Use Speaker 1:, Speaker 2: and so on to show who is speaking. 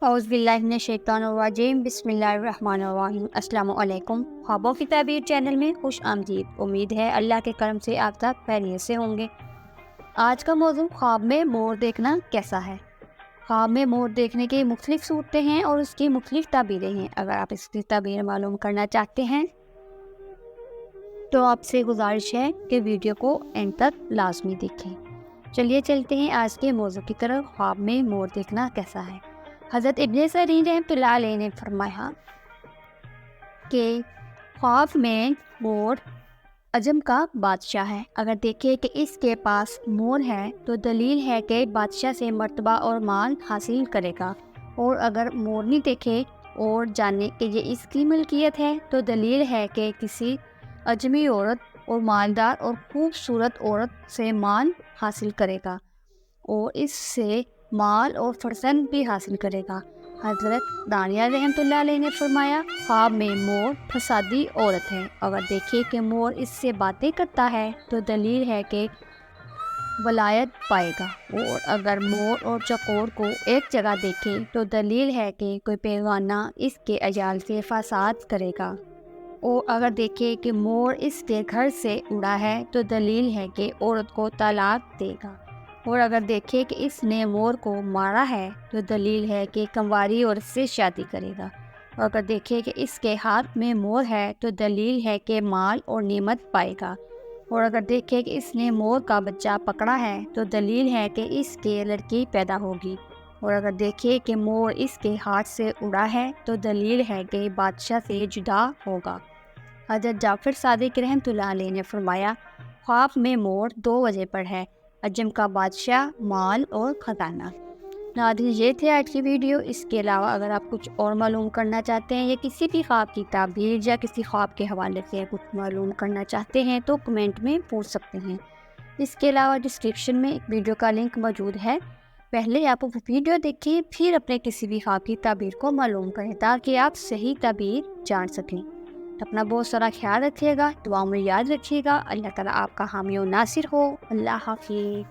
Speaker 1: اعوذ باللہ من الشیطان الرجیم، بسم اللہ الرحمن الرحیم۔ السلام علیکم۔ خوابوں کی تعبیر چینل میں خوش آمدید۔ امید ہے اللہ کے کرم سے آپ سب خیریت سے ہوں گے۔ آج کا موضوع خواب میں مور دیکھنا کیسا ہے۔ خواب میں مور دیکھنے کی مختلف صورتیں ہیں اور اس کی مختلف تعبیریں ہیں۔ اگر آپ اس کی تعبیر معلوم کرنا چاہتے ہیں تو آپ سے گزارش ہے کہ ویڈیو کو اینڈ تک لازمی دیکھیں۔ چلیے چلتے ہیں آج کے موضوع کی طرف۔ خواب میں مور دیکھنا کیسا ہے۔ حضرت ابن سیرین رحمۃ اللہ علیہ نے فرمایا کہ خواب میں مور عجم کا بادشاہ ہے۔ اگر دیکھے کہ اس کے پاس مور ہے تو دلیل ہے کہ بادشاہ سے مرتبہ اور مال حاصل کرے گا، اور اگر مور نہیں دیکھے اور جانے کہ یہ اس کی ملکیت ہے تو دلیل ہے کہ کسی عجمی عورت اور مالدار اور خوبصورت عورت سے مال حاصل کرے گا اور اس سے مال اور فرزند بھی حاصل کرے گا۔ حضرت دانیہ رحمۃ اللہ علیہ نے فرمایا، خواب میں مور فسادی عورت ہے۔ اگر دیکھے کہ مور اس سے باتیں کرتا ہے تو دلیل ہے کہ ولایت پائے گا، اور اگر مور اور چکور کو ایک جگہ دیکھے تو دلیل ہے کہ کوئی پیغانہ اس کے عیال سے فساد کرے گا، اور اگر دیکھے کہ مور اس کے گھر سے اڑا ہے تو دلیل ہے کہ عورت کو طلاق دے گا، اور اگر دیکھے کہ اس نے مور کو مارا ہے تو دلیل ہے کہ کنواری عورت سے شادی کرے گا، اور اگر دیکھے کہ اس کے ہاتھ میں مور ہے تو دلیل ہے کہ مال اور نعمت پائے گا، اور اگر دیکھے کہ اس نے مور کا بچہ پکڑا ہے تو دلیل ہے کہ اس کے لڑکی پیدا ہوگی، اور اگر دیکھے کہ مور اس کے ہاتھ سے اڑا ہے تو دلیل ہے کہ بادشاہ سے جدا ہوگا۔ حضرت جعفر صادق رحمۃ اللہ علیہ نے فرمایا، خواب میں مور 2 وجہ پر ہے: عجم کا بادشاہ، مال اور خزانہ۔ ناظرین، یہ تھے آج کی ویڈیو۔ اس کے علاوہ اگر آپ کچھ اور معلوم کرنا چاہتے ہیں یا کسی بھی خواب کی تعبیر یا کسی خواب کے حوالے سے کچھ معلوم کرنا چاہتے ہیں تو کمنٹ میں پوچھ سکتے ہیں۔ اس کے علاوہ ڈسکرپشن میں ایک ویڈیو کا لنک موجود ہے، پہلے آپ وہ ویڈیو دیکھیں پھر اپنے کسی بھی خواب کی تعبیر کو معلوم کریں تاکہ آپ صحیح تعبیر جان سکیں۔ اپنا بہت سارا خیال رکھیے گا، دعاؤں میں یاد رکھیے گا۔ اللہ تعالیٰ آپ کا حامی و ناصر ہو۔ اللہ حافظ۔